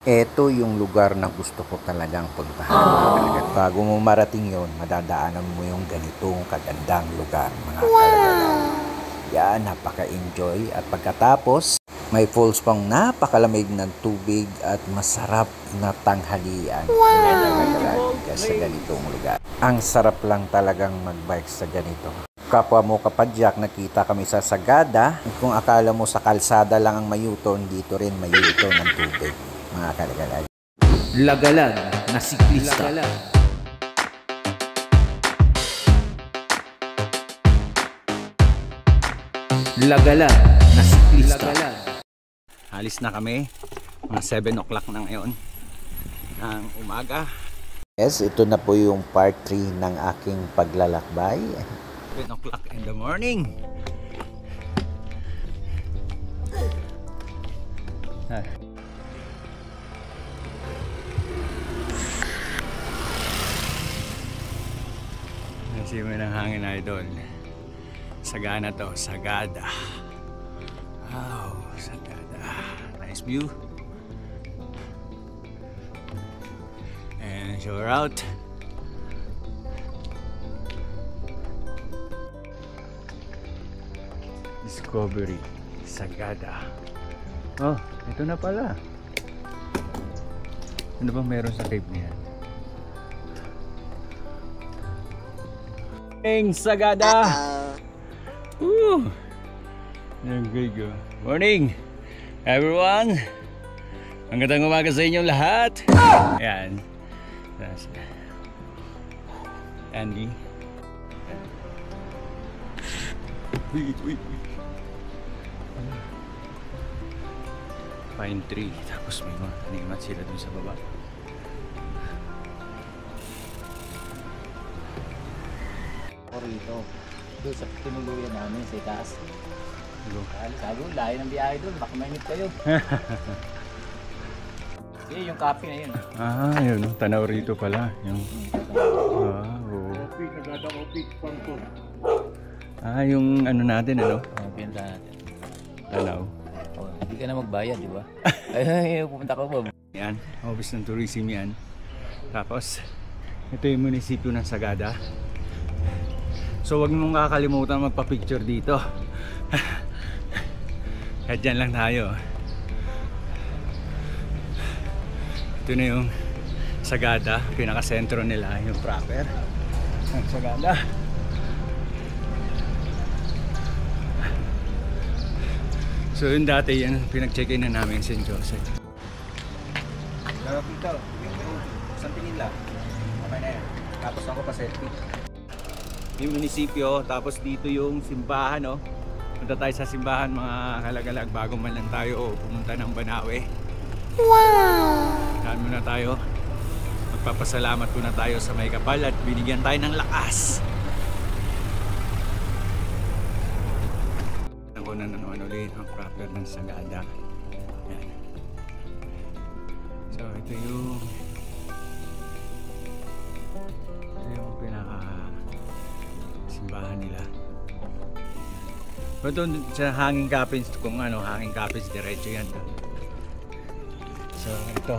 Ito yung lugar na gusto ko talagang puntahan. Talaga. Bago mo marating yon, madadaanan mo yung ganitong kagandang lugar, mga kalagalan. Yan, napaka-enjoy. At pagkatapos, may falls pang napakalamig ng tubig at masarap na tanghalian. Sa ganitong lugar. Ang sarap lang talagang mag-bike sa ganito. Kapwa mo kapadyak, nakita kami sa Sagada. Kung akala mo sa kalsada lang ang mayuton, dito rin mayuton ng tubig, mga kalagalan. Lagalag na siklista. Lagalag na siklista. Alis na kami. Mga 7 o'clock na ngayon ng umaga. Yes, ito na po yung part 3 ng aking paglalakbay. 7 o'clock in the morning. Nasimo ng hangin, idol. Sagana to, Sagada. Wow, Sagada. Nice view. And shower out. Discovery, Sagada. Oh, ito na pala. Ano bang meron sa cave niya? Sagada! Morning, everyone! Magandang umaga sa inyong lahat! Ayan. Andy. Wait. Pine tree. Tapos may mga animat sila dun sa baba. Rito. Doon sa tinuluyan namin sa itaas. Sabi ko, layo ng biyahe doon. Baka mainit kayo. Yung kape na yun. Yun. Tanaw rito pala. Yung... yung ano natin, ano? Pinunta natin. Tanaw. Hindi ka na magbayad, di ba? Ay, pupunta ko ba? Yan. Office ng tourism yan. Tapos, ito yung munisipyo ng Sagada. So, wag mong kakalimutan magpa-picture dito. Kahit dyan lang tayo. Ito na yung Sagada, pinaka-sentro nila, yung proper ng Sagada. So yung dati yan, pinag-check-in na namin St. Joseph. Dito, isang tingin lang. Okay na yan. Tapos ako pa selfie. Yung munisipyo, tapos dito yung simbahan, no? Punta tayo sa simbahan, mga kalagalag, bago man lang tayo pumunta ng Banawe. Wow! Saan muna tayo? Magpapasalamat muna tayo sa may kapal at binigyan tayo ng lakas. Ako na naman ulit ang proper ng Sagada. Yan. So ito yung pinaka simbahan nila. Pero doon sa hanging capins, kung ano, hanging capins, diretso yan doon. So ito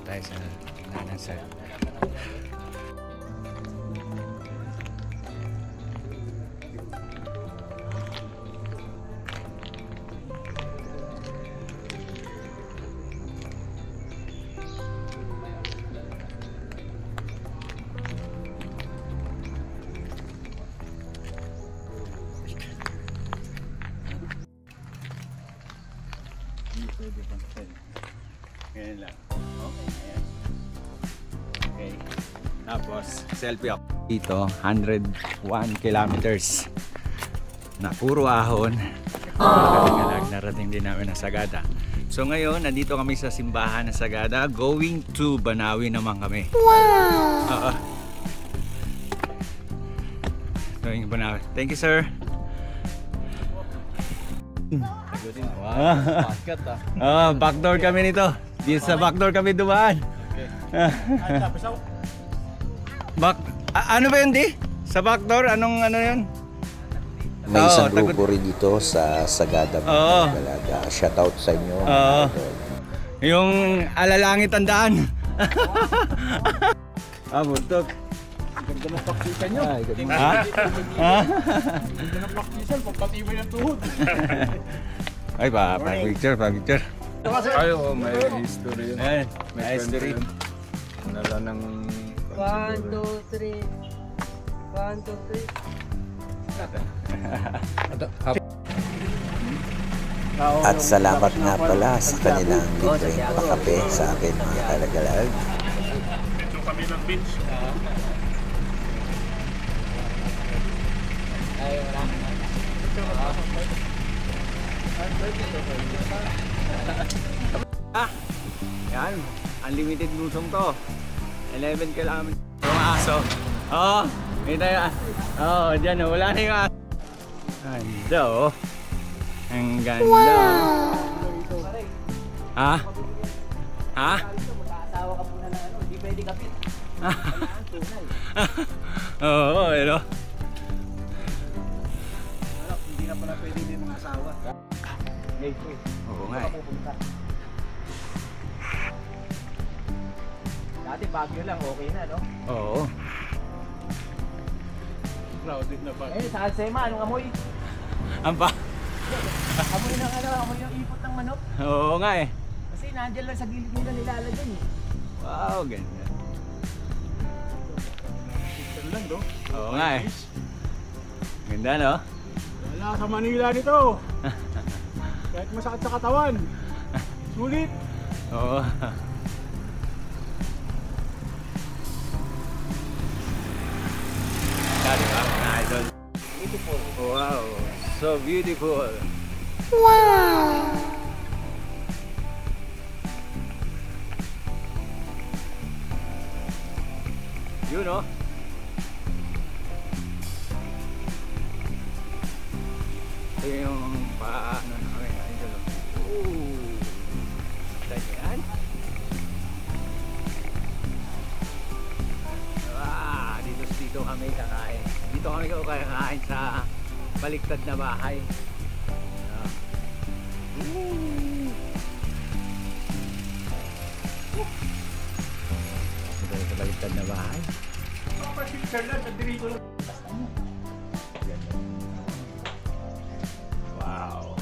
tayo sa nanasa. Ganyan lang. Okay, ayan. Okay. Tapos, selfie ako. Dito, 101 kilometers na puro ahon. Narating din namin na Sagada. So ngayon, nandito kami sa simbahan ng Sagada. Going to Banawe naman kami. Wow! Going to Banawe. Thank you, sir. Wow. Backdoor kami nito. Dito sa backdoor kami dumaan. Ano ba yun, di? Sa backdoor, anong ano yun? May isang Oo, grupo rin dito sa Sagada mga Oo. kalagalaga. Shoutout sa inyo. mga Oo. idol. Yung alalangit ang daan. Buntok. Ganda ng paktisan nyo. Ay, ganun. Ha? Ha? Ganda ng paktisan, pagpatibay ng tuhod. Ay, pa-picture, pa-picture. Ay, oh, may history yun. Ayan, May may history. kwento yun. Nala ng... 1, 2, 3. 1, 2, 3. At salamat nga pala sa kanilang libreng pakape sa akin mga kalagalag. Yan, unlimited lusong to. 11 kilometers. Yung aso. Oo, may tayo. Oo, dyan oh, wala na yung aso. Ganda oh. Ang ganda. Wow! Ha? Ha? Mag-aasawa ka muna ng ano, hindi pwede kapit. Kailangan tunay. Oo, pero. Hindi na pala pwede din mga asawa. Oo nga eh. Pupunta. Dati Baguio lang, okay na, no? Oo. Crowded na pa. Eh, sa Alsema, anong amoy? Ang pa. Amoy ng ano, amoy ng ipot ng manok. Oo nga eh. Kasi nandiyan lang sa gilid nila nilalagyan eh. Wow, ganda. Picture lang, no? Oo nga eh. Ganda no? Wala sa Manila nito. Kahit masakit sa katawan. Sulit. Oo. Dali ba mga idol? Beautiful. Wow, so beautiful. Wow! Yun oh. Ito yung paano namin idol. Ooh! Ganyan. Dito kami kakain. Dito kami kakain sa baliktad na bahay. Dito sa baliktad na bahay. Picture lang, nandito lang. Wow.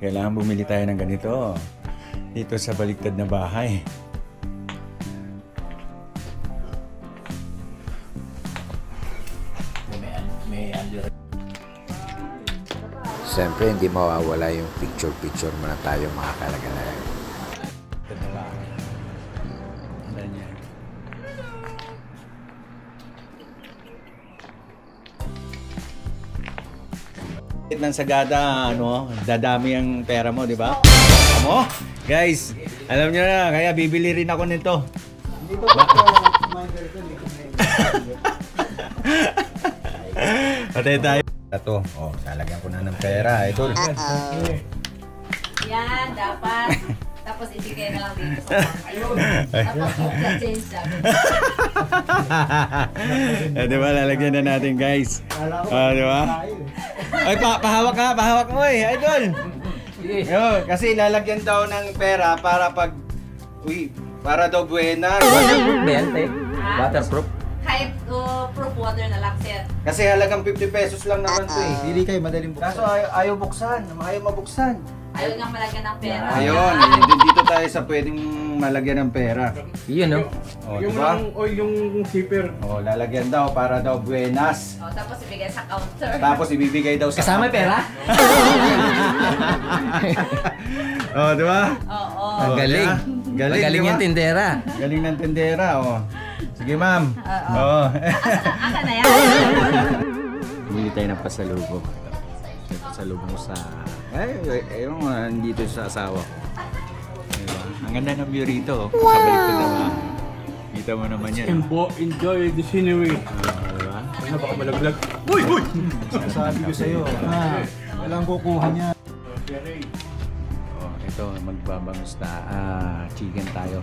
Kailangan bumili tayo ng ganito dito sa baliktad na bahay. May under. Siyempre, hindi mawawala yung picture-picture muna tayo mga kalagalag. Ganyan. Ng Sagada, ano, dadami ang pera mo, di ba? Mo? Guys, alam niyo na, kaya bibili rin ako nito. Patay tayo. Ito, oh, lalagyan ko na ng pera, idol. Yan, dapat. Tapos ibigay na lang dito sa bank. Tapos change dapat. Di ba, lalagyan na natin, guys. Di ba? Ay, pahawak mo eh, idol. Yo, kasi lalagyan daw ng pera para pag, para daw buena. Waterproof ba yan, te? Waterproof? Kahit proof water na lang, sir. Kasi halagang 50 pesos lang naman to eh. Dili kayo, madaling buksan. Kaso ayaw buksan, ayaw mabuksan. Ayaw niyang malagyan ng pera. Ayun, dito tayo sa pwedeng malagyan ng pera. Yun, no? O, Yung diba? yung zipper. O, lalagyan daw para daw buenas. O, tapos ibigay sa counter. Tapos ibibigay daw sa... Kasama yung pera? O, diba? Oo. Ang galing. diba? Galing, Magaling di ba? yung tindera. Galing ng tendera, oh. Sige, ma'am. Oo. Aka na yan. Bumili tayo ng pasalubong. Yung pasalubong sa... yung nandito sa asawa ko. Diba? Ang ganda ng view rito. Sa balik ko naman. Kita mo naman yan. Enjoy the scenery. Diba? Ano baka malaglag? Uy! Uy! Sabi ko sa'yo, walang kukuha niya. Oh, ito, magbabangusta. Chicken tayo.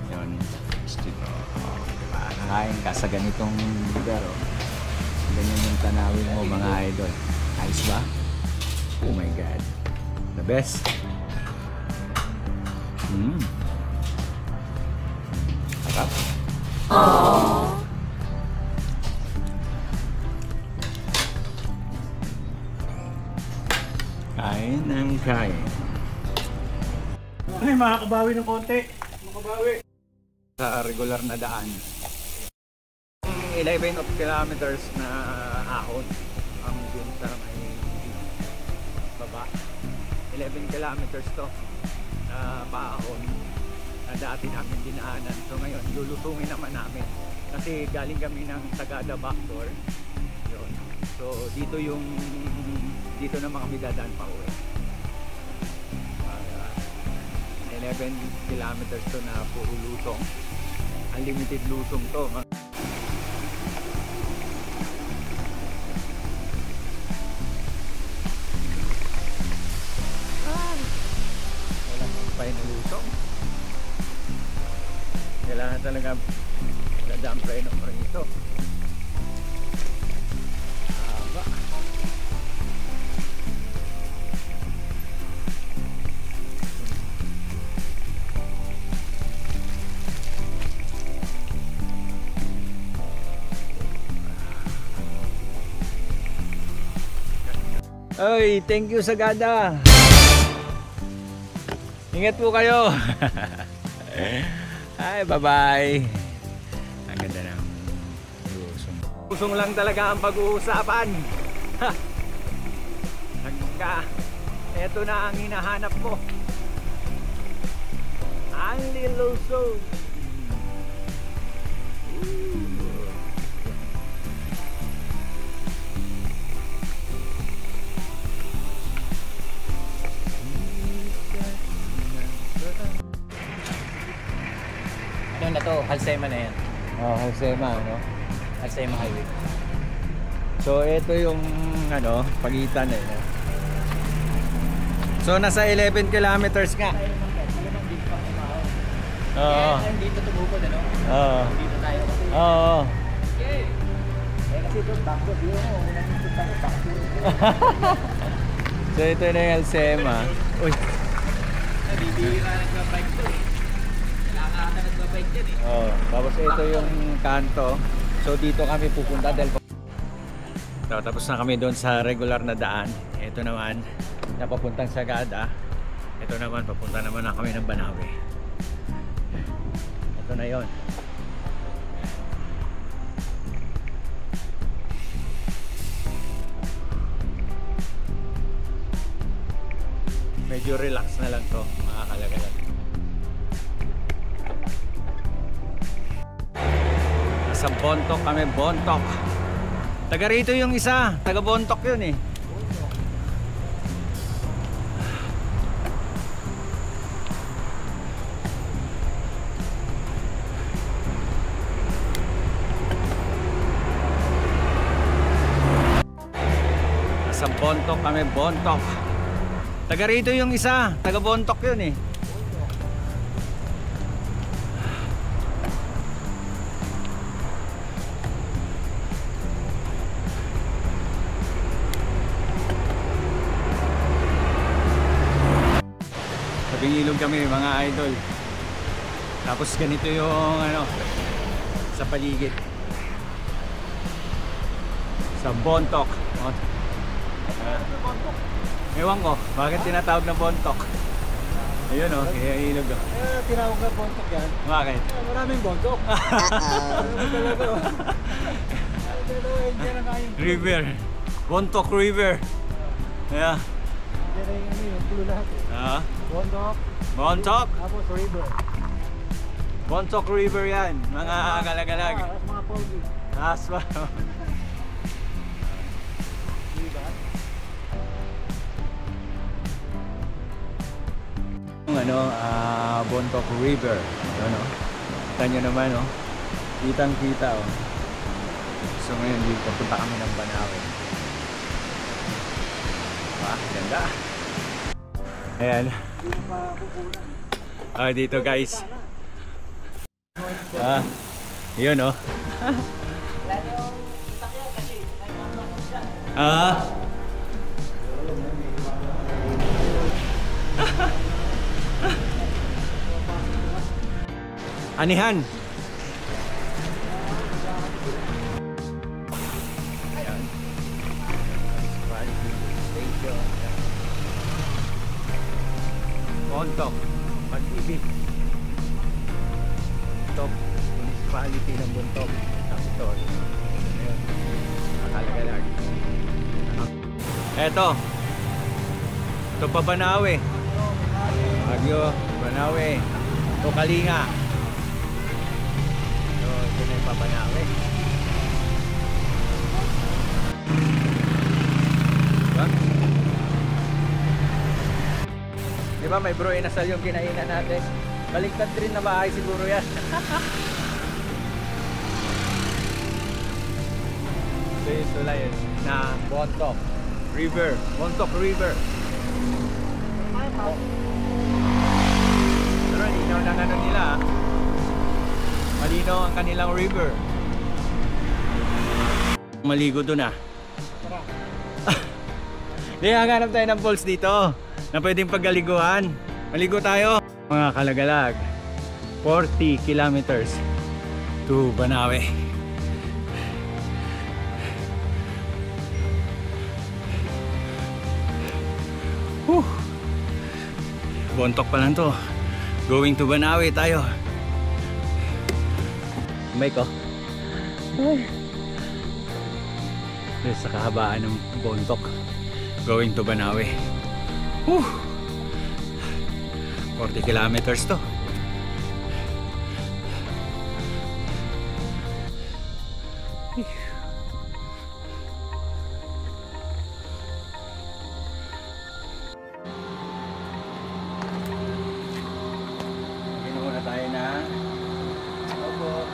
Yun. Oh, diba? Nakain ka sa ganitong lugar. Oh. Ganyan yung tanawin mo, mga idol. Ayos ba? Oh my God. The best. Sarap. Kain ng kain. Ay, makakabawi ng konti. Makabawi. Sa regular na daan. 11 of kilometers na ahon ang dun sa may baba. 11 kilometers to na paahon na dati namin dinaanan. So ngayon, lulusungin naman namin. Kasi galing kami ng Sagada Backdoor. Yun. So dito naman kami dadaan pa uwi. 11 kilometers to na puro lusong. Unlimited lusong to. Walang kumpay na lusong. Kailangan talaga dadaan preno pa rito. Haba. Ay, thank you Sagada. Ingat po kayo. Ay, bye-bye. Ang ganda ng lusong. Lusong lang talaga ang pag-uusapan. Hangga, eto na ang hinahanap mo. Only lusong. Ano na to? Halsema na yan. Oh, Josema, no? Halsema Highway. So, ito yung pagitan eh. No? So, nasa 11 kilometers nga. Oo. Dito tumukod, ano? Oo. Dito tayo kasi. Oo. Kasi doon, backward yun. Unang dito tayo, backward. So, ito na yung Alsema. Uy. Bibihira nagbabike to eh. Kailangan ka nagbabike dyan eh. Oh, tapos ito yung kanto. So, dito kami pupunta dahil so, tapos na kami doon sa regular na daan. Ito naman, napapuntang Sagada. Ito naman, papunta naman na kami ng Banawe. Ito na yon. Medyo relax na lang to, mga kalagalan. Nasa Bontoc kami, Bontoc. Taga rito yung isa, taga Bontoc yun eh. Nasa Bontoc kami, Bontoc. Taga rito yung isa, taga Bontoc yun eh. Sabing ilog kami mga idol. Tapos ganito yung sa paligid. Sa Bontoc. Ewan ko, bakit tinatawag na Bontoc? Ayun o, kaya ilog o. Tinawag na Bontoc yan. Bakit? Maraming Bontoc. River. Bontoc River. Yeah. Hindi na yung pulo lahat eh. Bondok, Montauk. tapos river. Montauk River yan, mga kalagalag. Tapos mga pogi. Aswa. Diba? Yung Bontoc River. Ano? Kita nyo naman, oh. Kitang-kita, oh. So ngayon dito, punta kami ng Banawe. Ganda. Ayan. Dito guys. Yun, oh. Anihan. Ayan. Station. Bontoc, Pag-ibig. Bontoc, municipality ng Bontoc. Capitol. Ayan. Nakalagalag. Eto. Ito pa Banawe. Baguio, Banawe. Ito Kalinga. Ito na yung Banawe. Diba? Diba may bro inasal yung kinainan natin? Baliktad rin na bahay siguro yan. So yung tulay na Bontoc River. Bontoc River. Pero linaw ng ano nila. Malinaw ang kanilang river. Maligo doon ah. Di, hanganap tayo ng falls dito na pwedeng paggaliguan. Maligo tayo. Mga kalagalag, 40 kilometers to Banawe. Bontoc pa lang to. Going to Banawe tayo. May ko. Sa kahabaan ng Bontoc. Going to Banawe. 40 kilometers to. Muna tayo na opo.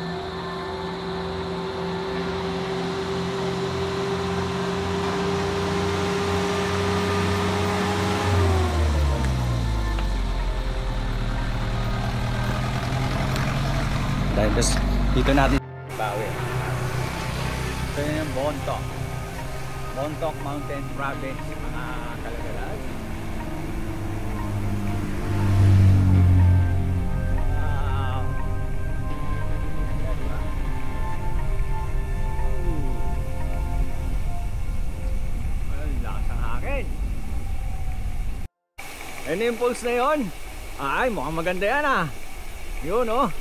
Dahil dito natin bawi. Ito yung Bontoc. Bontoc Mountain Province, mga kalagalag. Ano yung pulse na yun? Ay, mukhang maganda yan ah. Yun oh.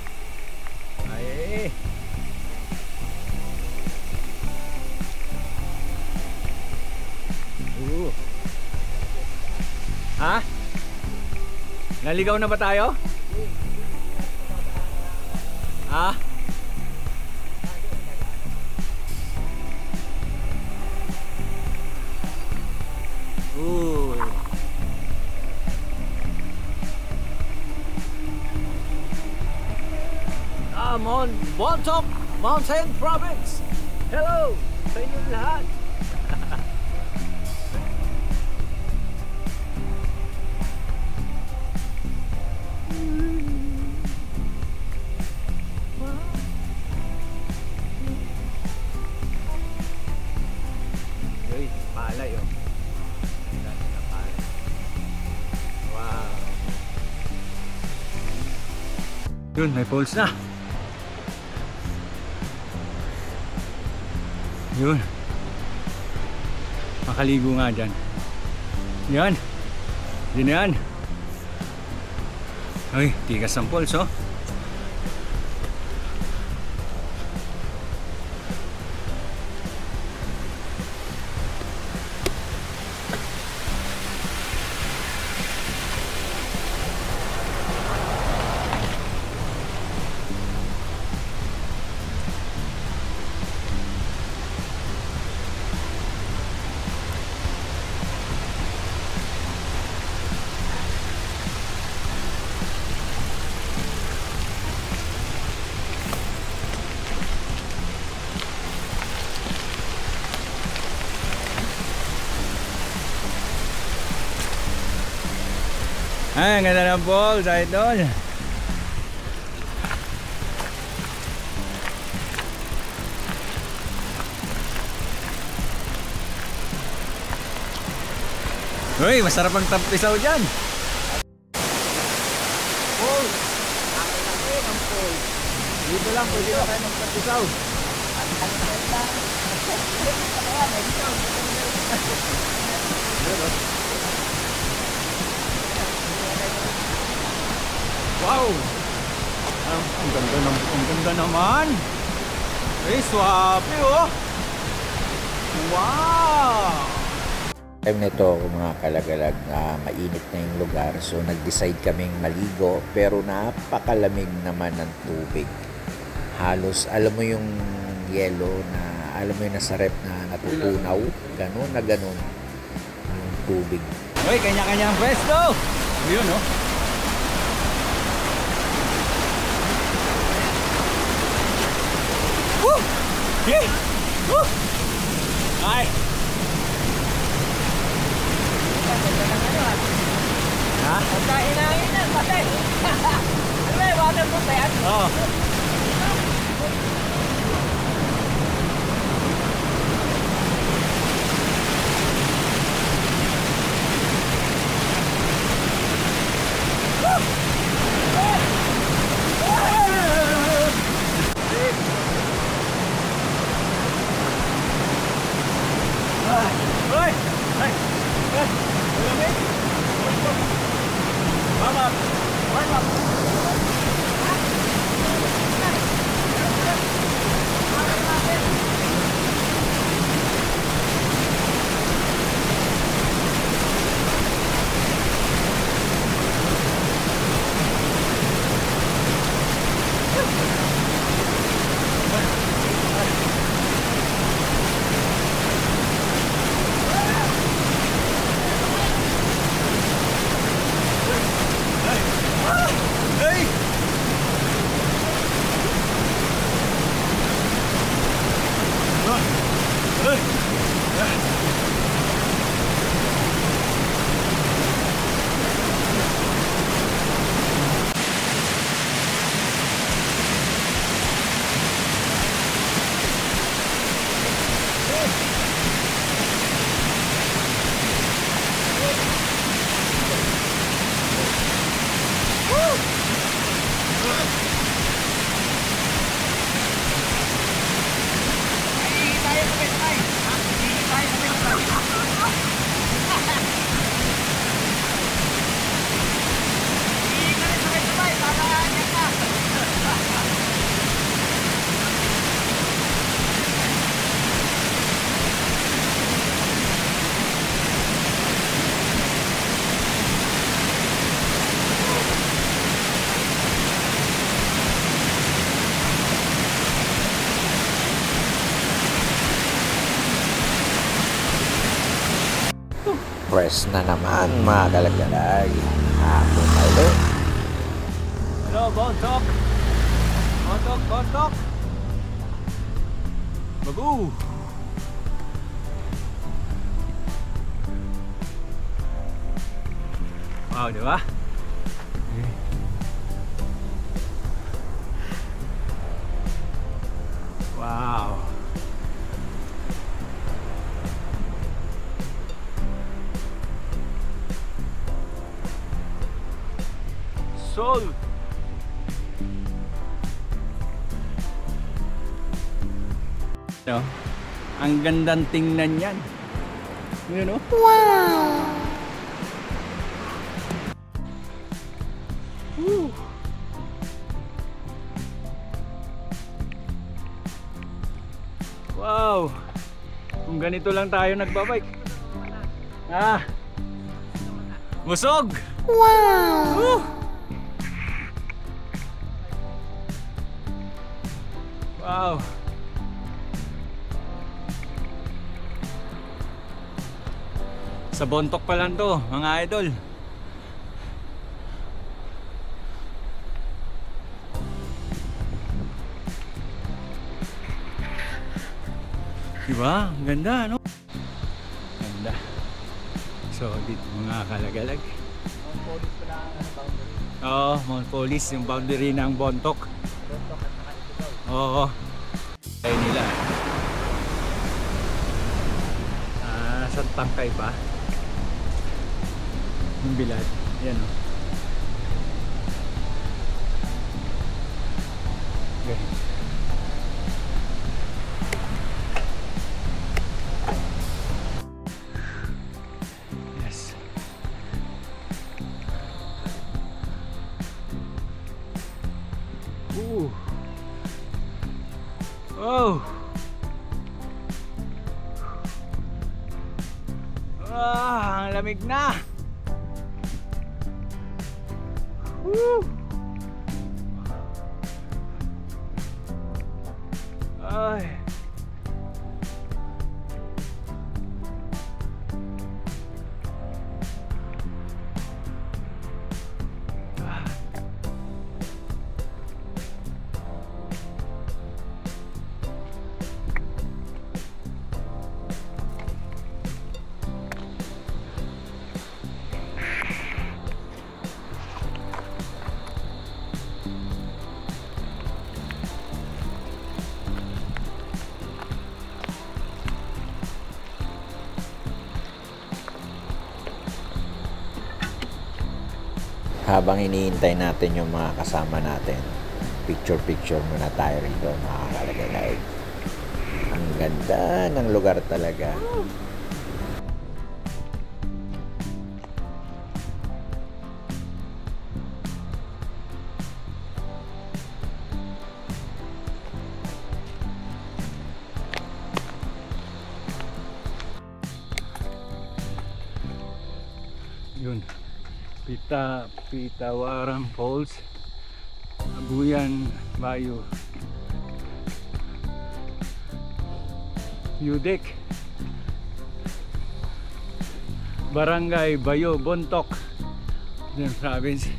Ay. Ha? Naligaw na ba tayo? Ha? Bontoc Mountain Province. Hello sa inyong lahat. Uy, palay oh. Wow. Yun, may falls na. Yun. Makaligo nga dyan. Yan. Yun yan. Ay, tigas ang pulse oh. Ay, ang ganda ng falls, idol. Uy, masarap ang tampisaw dyan. Dito lang, pwede na kayo magpatisaw. Wow! Ang ganda naman. Ay, swabe oh. Wow! Time nito mga kalagalag na mainit na yung lugar, so nag-decide kaming maligo pero napakalamig naman ng tubig. Halos alam mo yung yelo na alam mo yung nasa rep na natutunaw, ganun na ganun yung tubig. Uy, kanya-kanya ang pwesto. Yun oh. Woo! Hey! Woo! Ay! Ha? Pagkain-hangin patay. Ano ba yung waterproof ba yan? Oo. Press na naman mga kalagalag. Hapon na ulit. Hello, Bontok. Bontok. Bagu. Wow, di ba? Wow. Sol. No? Ang gandang tingnan yan. Yun, no? Wow! Woo! Wow! Kung ganito lang tayo nagbabike. Busog! Wow! Woo! Wow! Sa Bontok pa lang to, mga idol. Diba? Ang ganda, no? Ganda. So, dito mga kalagalag. Police pala ang boundary. Oo, Mount Police, yung boundary ng Bontoc. Bontoc at saka Itigaw. Oo. Ay nila. Sa tangkay pa. Yung bilad. Yan o. Okay. Yes. Oh. Ah, ang lamig na. Woo. Ay. Habang iniintay natin yung mga kasama natin, picture muna tayo rito, mga kalagay. Ang ganda ng lugar talaga. Yun. Pitawaran Falls, Abuyan, Bayo, Udek, Barangay Bayo, Bontoc, Quezon Province.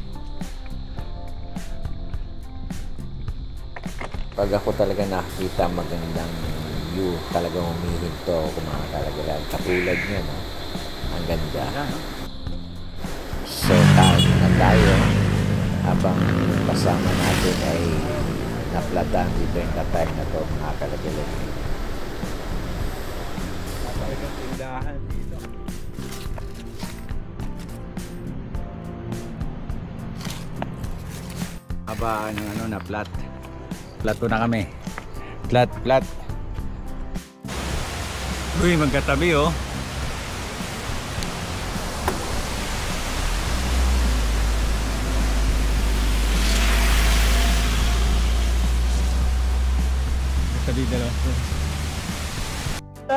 Pag ako talaga nakakita magandang view, talagang humihinto ako, mga kalagay. Katulad nyo, no? Ang ganda. So, kain na tayo habang kasama natin ay naplatan dito yung time na to, mga kalagay. Talagang tindahan dito. Haba ng ano na plat. Plato na kami. Plat. Uy, magkatabi oh.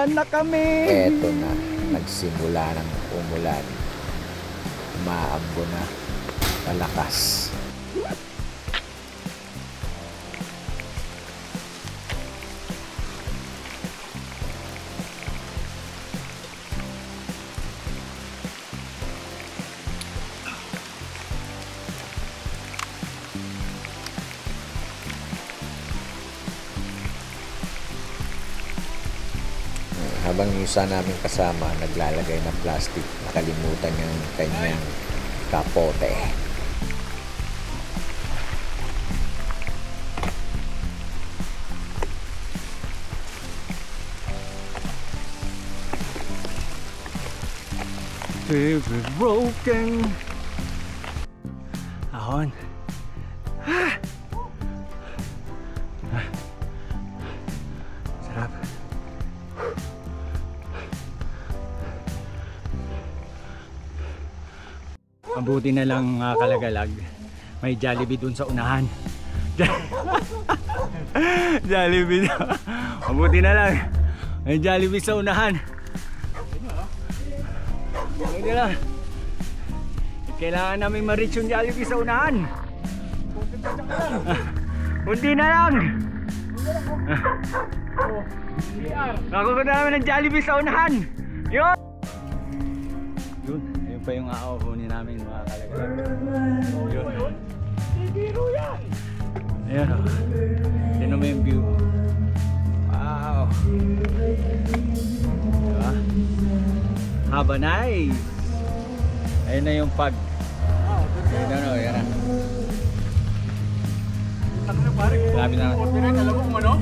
Na kami. Eto na, nagsimula ng umulan. Umaambo na, malakas. Habang yung isa namin kasama naglalagay ng plastic, nakalimutan yung kanyang kapote. Favorite broken. Ahon. Sarap. Mabuti na lang kalagalag. May Jollibee dun sa unahan. Jollibee na. Mabuti na lang. May Jollibee sa unahan. Mabuti na. Kailangan namin ma-reach yung Jollibee sa unahan. Kunti na lang. Nakukuha namin ng Jollibee sa unahan. Yun. Yun. Ayun pa yung aahunin namin mga kalagalag. Yun. Biro yan. Ayan o. Tignan mo yung view. Wow. Diba? Have a nice. Ayun na yung pag Ano pare? Malapit na. Copyright, alam mo kung ano?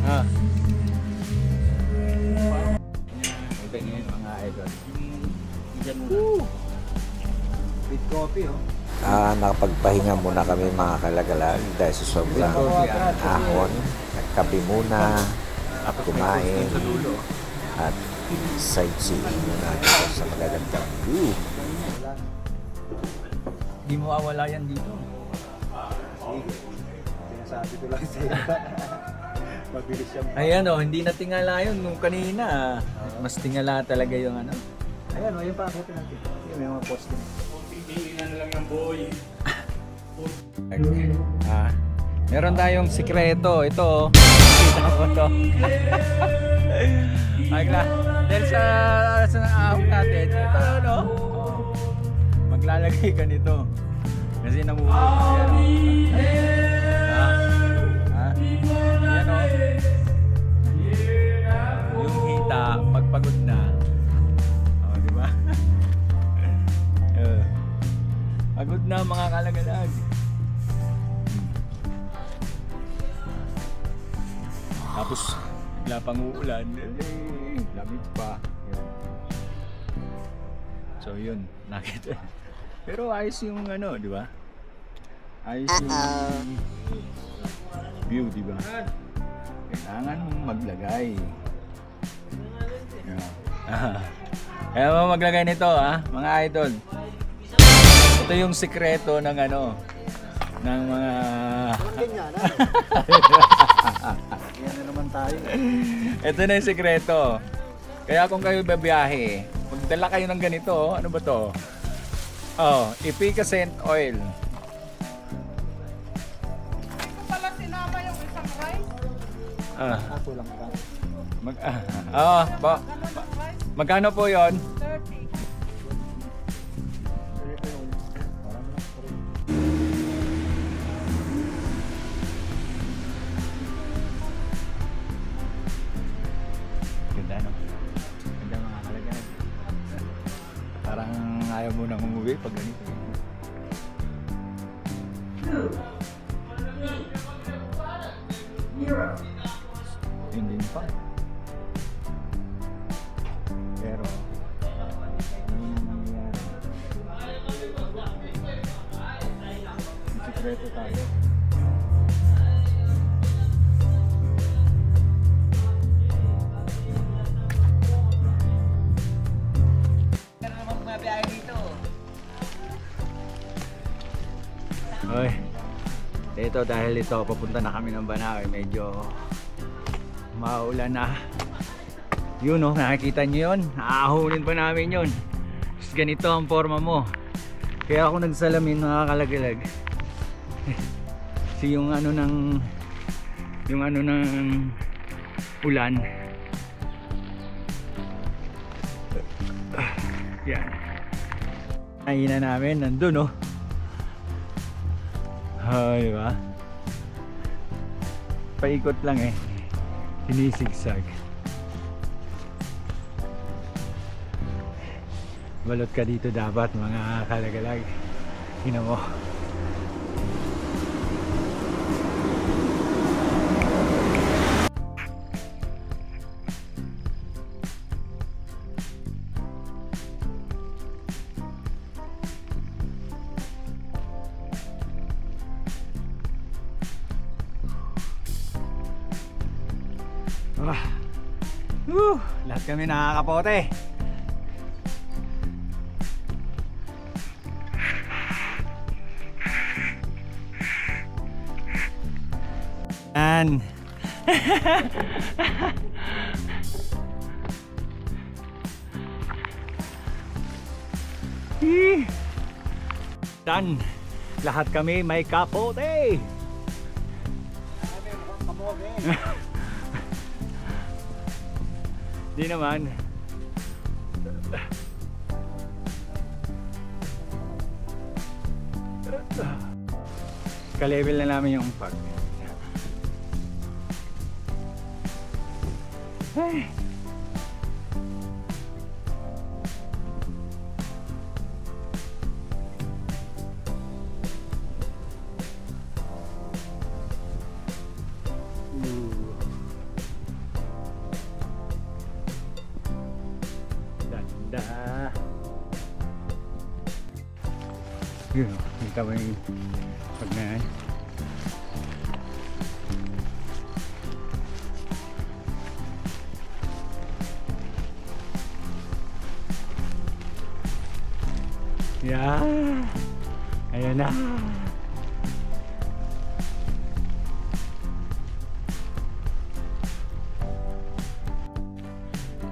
Ah. Ito ngayon mga idol. With coffee, oh. Nakapagpahinga muna kami mga kalagalag dahil sa sobrang ahon. Nagkape muna, kumain, at sightseeing muna dito sa magagandang view. Hindi mo mawawala yan dito. Sinasabi ko lang sa'yo. Mabilis siyang... Ayan o, hindi na tingala yun nung kanina. Mas tingala talaga yung ano. Ayan, oh, yung paakit natin. Yung may mga posting. Tingnan na lang yung boy. Meron tayong sikreto. Ito, kita mo to. Dahil sa ahon natin, ito ano, maglalagay ka nito. Kasi namumulot. Yan o. Yung hita, pagpagod na. O, di ba? Pagod na mga kalagalag. Tapos bigla pang uulan, lamig pa. Yan. So yun, nakita. Pero ayos yung ano, di ba? Ayos yung view, di ba? Kailangan mong maglagay. Kaya mo maglagay nito, ha, mga idol. Ito yung sikreto ng ano, ng mga... Yan na naman tayo. Ito na yung sikreto. Kaya kung kayo babiyahe, magdala kayo ng ganito. Ano ba to? Oh, efficacent oil. Pala sinama yung isang rice. Ako lang ka. Magkano po yon? 30. Ganda, no? Ganda mga kalagay. Parang ayaw mo nang umuwi pag ganito. Yun din pa. Pero ano nangyayari? May sikreto tayo. Oy, ito dahil ito papunta na kami ng Banawe, medyo maulan na. Yun oh, nakikita nyo yun, aahunin pa namin yun. Just ganito ang forma mo. Kaya ako nagsalamin mga kalagalag. Kasi yung ano ng ulan. Yan. Ayun na namin, nandun oh. Ay, diba? Paikot lang eh. Sinisigsag. Balot ka dito dapat mga kalagalag. Tingnan mo. Lahat kami nakakapote. Yan. Dan, lahat kami may kapote. Di naman. Ka-level na namin yung pag. Ay. ganda. Yun, kita mo yung pag na yan. Yeah. Ayan na.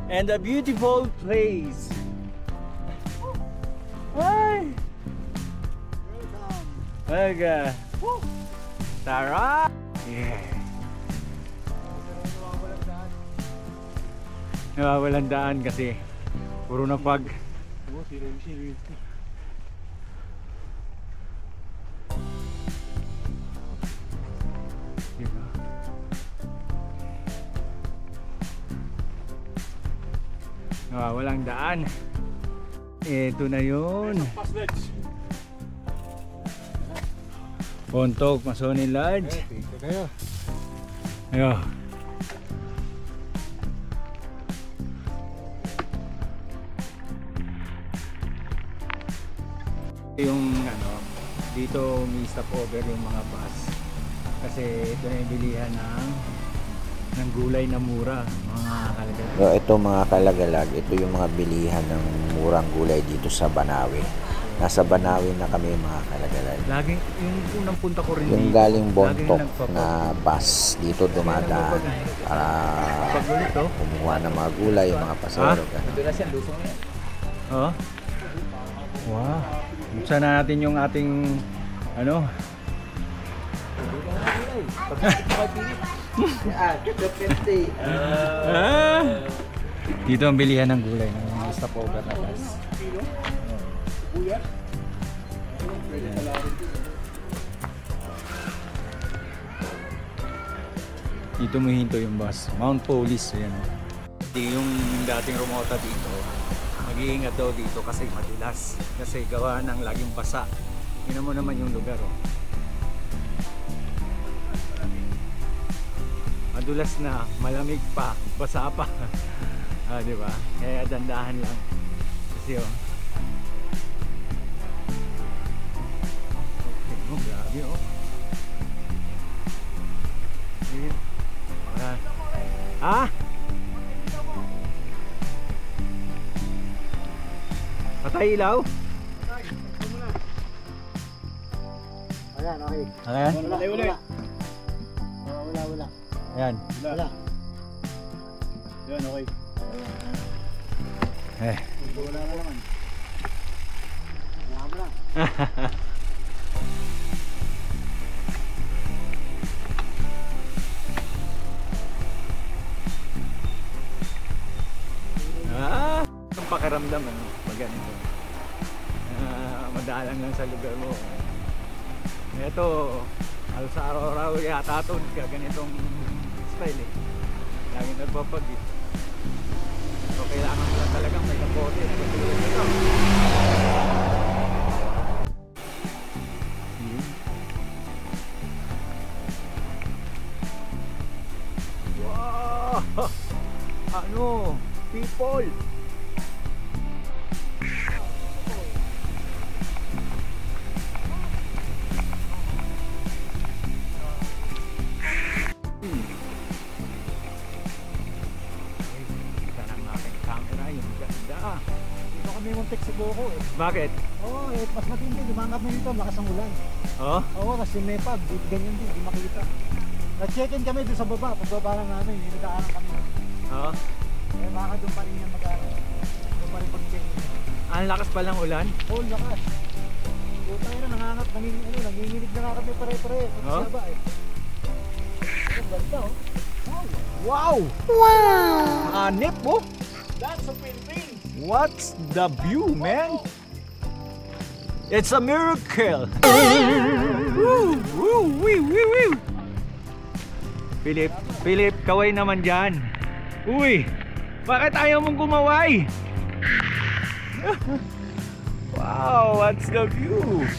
And a beautiful place. Hi. Welcome. Tara. Yeah. Nawawalan daan kasi puro na pag. Walang daan. Ito na yun. Pontok, Masonin Lodge. Dito kayo. Ayo. Yung ano, dito may stopover yung mga bus. Kasi ito na yung bilihan ng gulay na mura, mga kalagalag. So ito mga kalagalag, ito yung mga bilihan ng murang gulay dito sa Banawe. Nasa Banawe na kami mga kalagalag. Laging, yung unang punta ko rin Yung dito, galing Bontok laging na bus dito dumadaan para Pag-ulit, oh. kumuha ng mga gulay, yung mga pasero. ganun. Dulas yan, lusong yan. Oh. Wow. Buksan na natin yung ating ano. Dito ang bilihan ng gulay ng mga stopover na bus. Dito mo hinto yung bus. Mount Police, yan. Yung dating rumota dito, mag-iingat daw dito kasi madulas. Kasi gawa ng laging basa. Tingnan mo naman yung lugar, oh. Madulas na, malamig pa, basa pa. Ah, di ba? Kaya dandahan lang. Kasi oh. Okay, oh, grabe oh. Sige. Ah! Patay ilaw? Ayan, okay. Ayan. Wala. Wala. Ayan. Wala. Yan, okay. Eh. Wala na naman. Wala na. Ang pakiramdam ano, pag ganito. Madalang lang sa lugar mo. Ito, halos araw-araw yata ito ganitong style eh. Lagi nagpapag eh. So kailangan mo lang talagang may kapote na katulad nito. Wow! Ano? People! Kita ng aking camera, yung ganda. Dito kami muntik sa Boko eh. Bakit? Oo, mas matindi. Dumanap mo dito, lakas ng ulan. Oh? Oo, kasi may pag. Ganyan din, di makita. Nag-check-in kami doon sa baba. Pagbaba lang namin, hinadaanan kami. Oh? Eh, baka doon pa rin yan mag-aaral. Doon pa rin pag-check-in. Ang lakas pa lang ulan? Oo, lakas. Puta yun, nanginginig na nga kami pare-pare. Oh? Sa baba eh. Ang ganda oh. Wow! Anip oh! That's a Philippines! What's the view, man? It's a miracle! Woo! Woo! Woo! Woo! Woo! Philip, kaway naman dyan. Uy! Bakit ayaw mong kumaway? Wow! What's the view?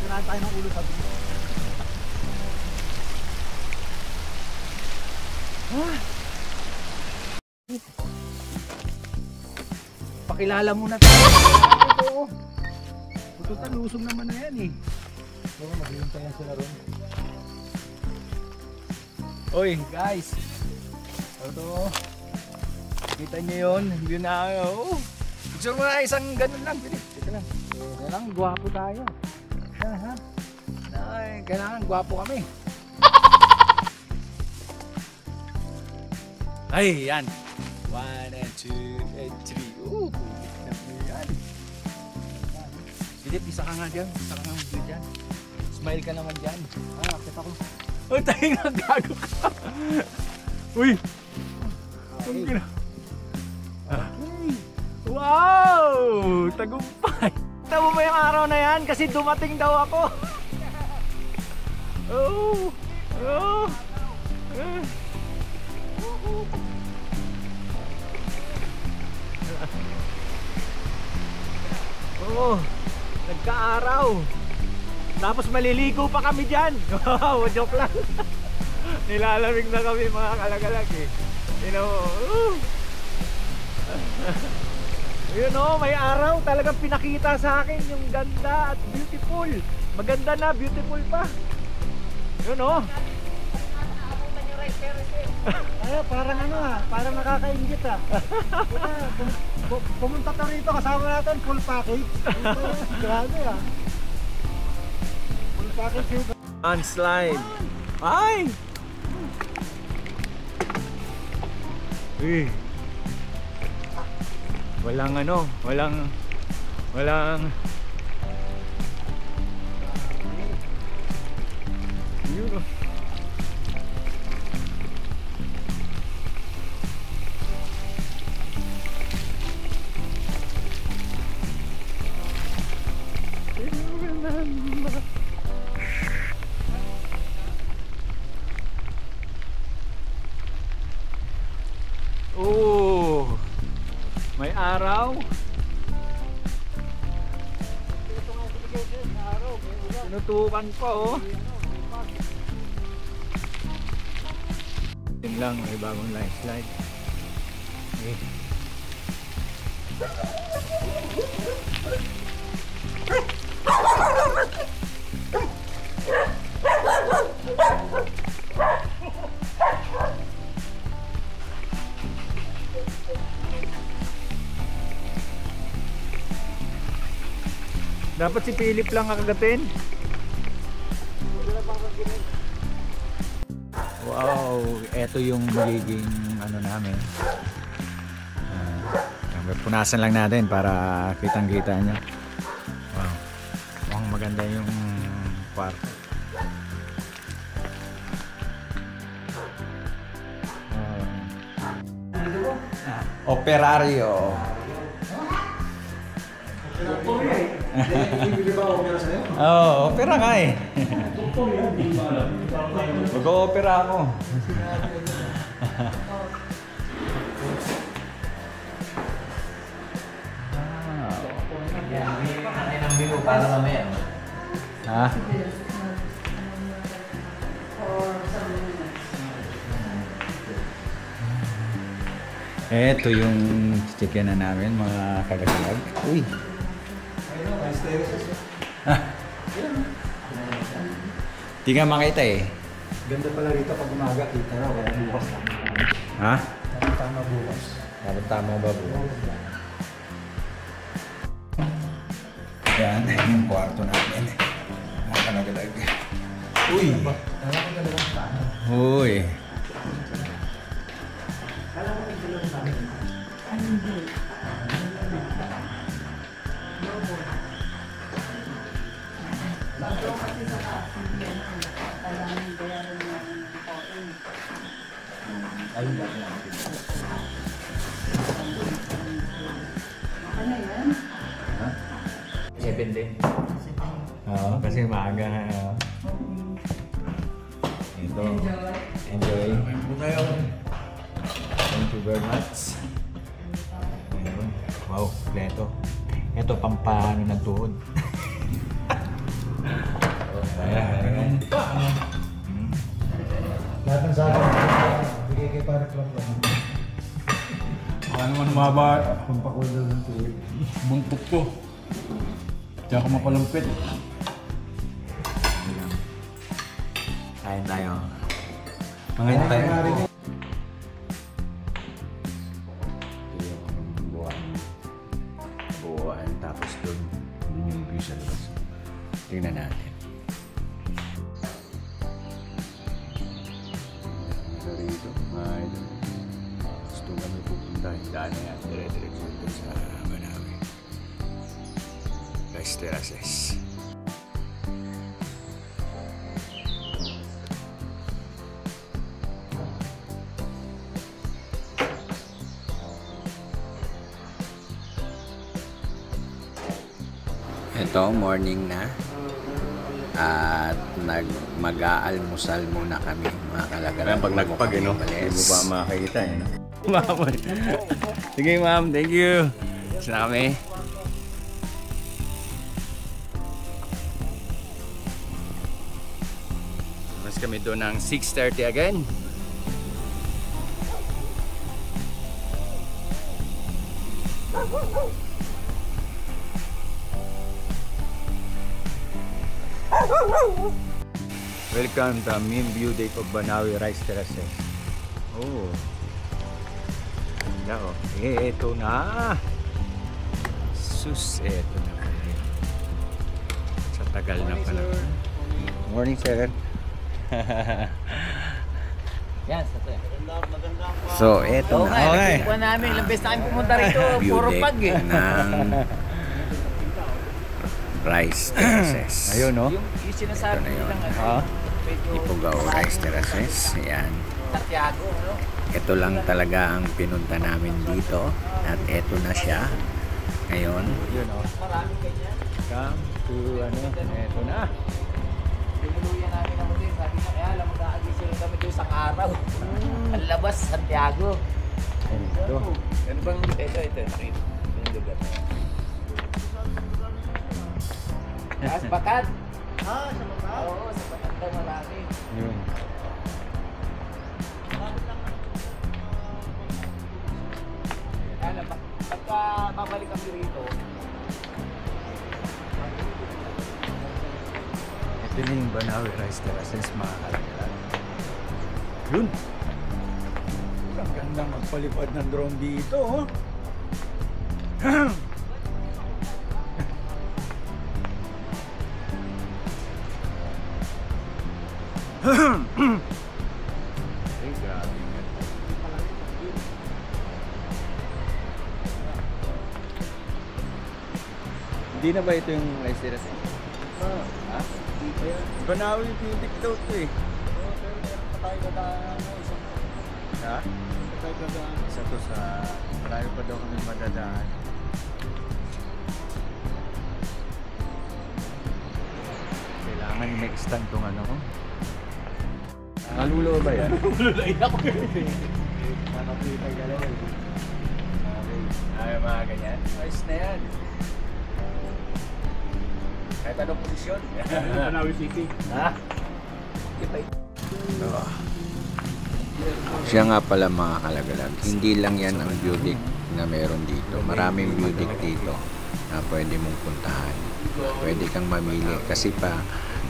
Tirahan tayo ng ulo sa bilis. Pakilala muna tayo. Ito. Tututan, lusong naman na yan eh. Oo, maghihintayan sila ron. Oy, guys. Ito. Kita niyo yun. Yun na. Oh. Picture mo na isang ganun lang. Bilis. Ito lang. Kailangan gwapo tayo. Ha? Ay, kailangan gwapo kami. Ay, yan. 1 and 2 and 3. Ooh, yan. Philip, isa ka nga dyan. Isa ka nga dyan. Smile ka naman dyan. Ah, akit ako. Uy, tayo naggago ka. Uy. Ang gina. Wow! Tagumpay. Kita mo ba yung araw na yan? Kasi dumating daw ako. Oh. Oh. Oh. Nagka-araw. Tapos maliligo pa kami dyan. Wow, joke lang. Nilalamig na kami mga kalagalag eh. You know, yun o, may araw talagang pinakita sa akin yung ganda at beautiful. Maganda na, beautiful pa. Yun o. Ay, parang ano parang nakakaingit Pumunta ka rito, kasama natin full package. Grabe Full package yung... Landslide. Ay! Walang ano, walang yun. Oh, may araw. Tinutukan pa oh. Yun lang, may bagong landslide. Okay. Dapat si Philip lang kakagatin. Wow, eto yung magiging ano namin. Punasan lang natin para kitang-kita niya. Wow. Mukhang maganda yung kwarto. Operario. Bibili ba opera sa'yo? Oo, opera nga eh. Mag-o-opera ako. Para mamaya. Ha? Ito yung chicken na namin mga kagagalag. Uy! Di nga makita eh. Ganda pala rito pag umaga, kita na, kaya bukas lang. Ha? Tama bukas. Dapat tama ba po? Yan, yung kwarto namin. Mga kanagalag. Uy! Uy! Oo, kasi maaga. Ito. Enjoy. Thank you very much. Ayun. Wow, kompleto. Ito pampano ng tuhod. Ayan. Lahat ng sabi, bigay kay pare Clark lang. Baka naman maba. Pampakulda ng tuloy. Buntot ko. Diyan ako mapalumpit. Kain tayo. Mangayon tayo. Buwan. Tapos doon yung view sa labas. Tingnan natin. Rito, mga idol. Gusto kami pupunta. Daan na yan. Dire-diretso doon sa Banawe. Rice Terraces. Ito, morning na. At mag-aalmusal muna kami, mga kalagaran. Pag nagpag, no? Hindi mo ba makakita, no? Ma'am. Sige, ma'am. Thank you. Sana kami. Mas kami doon ng 6:30 again. Welcome to main view deck of Banawe Rice Terraces. Oh. Ganda oh. Eto na. Sus, eto na kami. Sa tagal na pala. Morning, sir. Yan, sa to. So, eto na. Okay. Ikuha namin, ilang beses na kami pumunta rito. View Puro deck pag eh. ng Rice Terraces. Ayun, no? Yung sinasabi Ito na yun. nilang ano, Ipugao Rice Terraces. Ayan. Santiago, ano? Ito lang talaga ang pinunta namin dito. At eto na siya. Ngayon. Yun, oh. Maraming ganyan. Come to, eto na. Tinuluyan namin ang huli. Sabi na kaya alam mo mag-aagising kami doon sa araw. Ang labas, Santiago. Ito. Ano bang ito, nakita. Yung lugar na yan. Taas Bakat. Ah, sa mga. Oo, sa Bakat daw marami. Yun. Kaya pagka babalik kami rito, Ito na yung Banawe Rice Terraces, mga kalagaran. Yun. Ang ganda magpalipad ng drone dito, oh. Ay, grabe nga. Hindi na ba ito yung Rice Terraces? Ha? Banawe yung pinik daw ito eh. Ha? Isa to sa marami pa daw kami madadaan. Kailangan i-extend tong ano ko. Nalulo ba yan? lulain ako. Nakapita ka lang. Okay. Ay, mga ganyan. Ayos na yan. Kahit anong posisyon. Banawe City. Ha? Siya nga pala, mga kalagalag, hindi lang yan ang view deck na meron dito. Maraming view deck dito na pwede mong puntahan. Pwede kang mamili kasi pa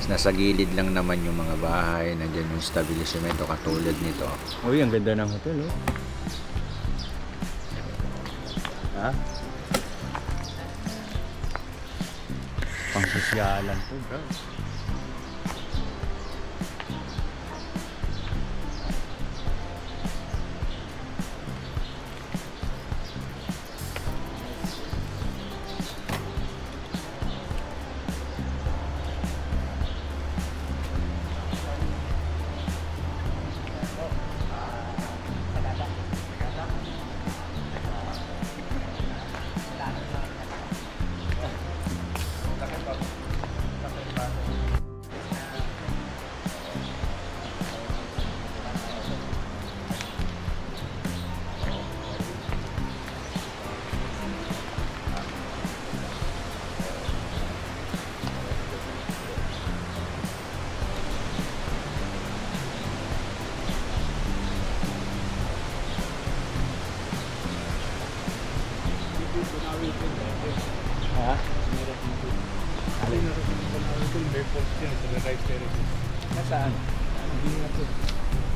nasa gilid lang naman yung mga bahay, nandiyan yung establishmento katulad nito. Uy, ang ganda ng hotel, oh. Ha? Pang-sosyalan to, bro. Ha? Hindi na rin ito. May post yan sa right terrace. Nasaan? Hindi na ito.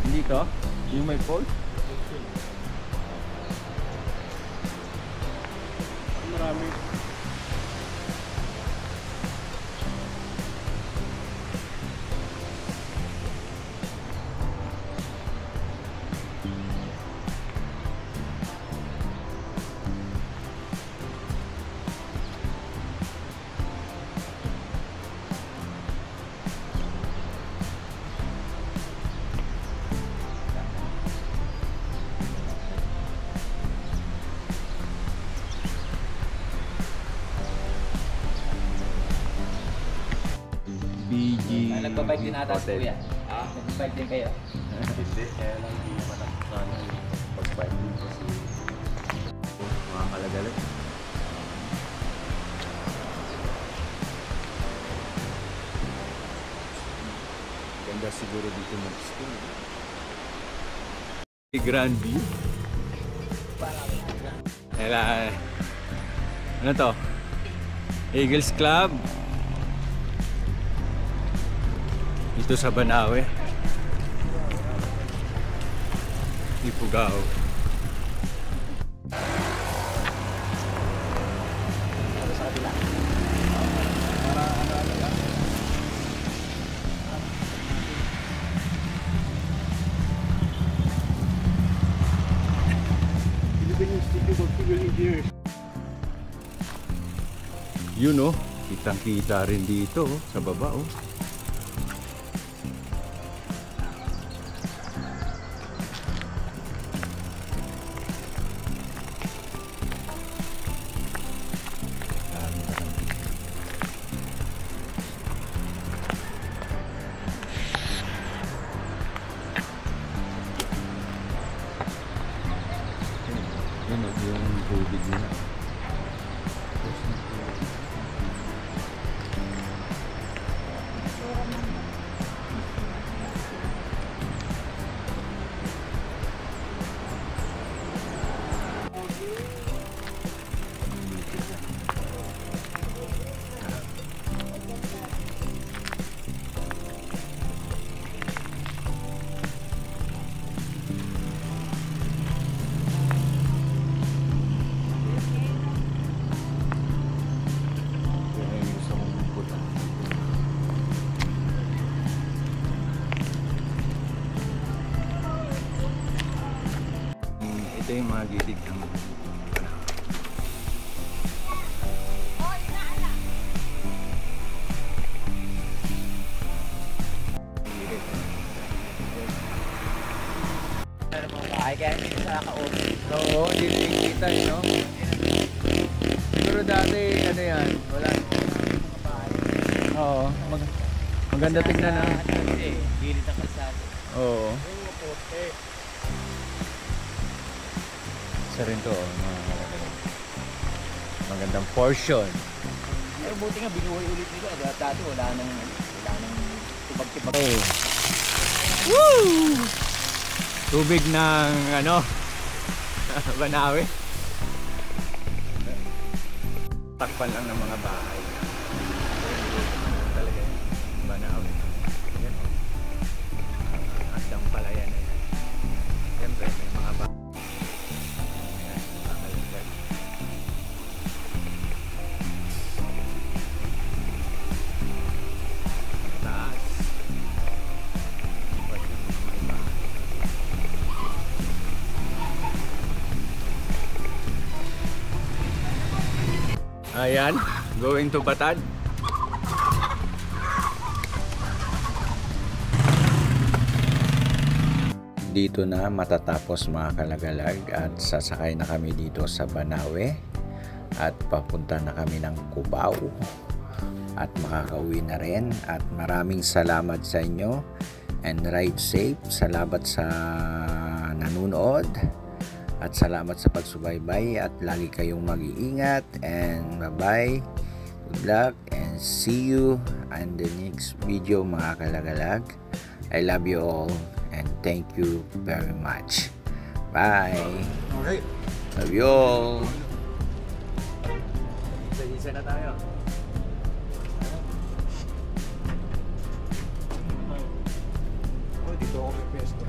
Hindi to? Yung may pole? Marami. BG Nagbabike din ata si Hotel. Kuya. Nagbabike din kayo. Hindi, kaya lang hindi naman ako sana pag-bike din kasi mga kalagalag. Ganda siguro dito mag-school. Grand View. Kailangan, ano to? Eagles Club. Dito sa Banawe. Ifugao. Philippine Institute of Civil Engineers. Yun oh, kitang-kita rin dito oh, sa baba oh. Yun oh, yung tubig nila. Ito yung mga gilid ng Ay, kaya hindi sa naka-open. oo, dito yung kita no? Siguro dati ano yan, wala. Oo, maganda tignan na. Gilid ang kalsado. Oo. Isa rin to, oh, mga magandang portion. Pero buti nga binuhay ulit nito. Dati wala nang tibag-tibag. Oh. Woo! Tubig ng ano? Banawe. Takpan lang ng mga bahay. Talaga yun. Banawe. Yan. Handang palayan na yan. Siyempre may mga bahay. Ayan, kakalagay. Taas. Iba't yung mga bahay. Ayan, going to Batad. Dito na matatapos mga kalagalag at sasakay na kami dito sa Banawe at papunta na kami ng Cubao at makakauwi na rin at maraming salamat sa inyo and ride safe. Salamat sa nanonood at salamat sa pagsubaybay at lagi kayong mag-iingat and bye-bye. Good luck and see you on the next video mga kalagalag. I love you all and thank you very much. Bye. Okay. Love you all. Isa na tayo. Oh, dito ako may pesto.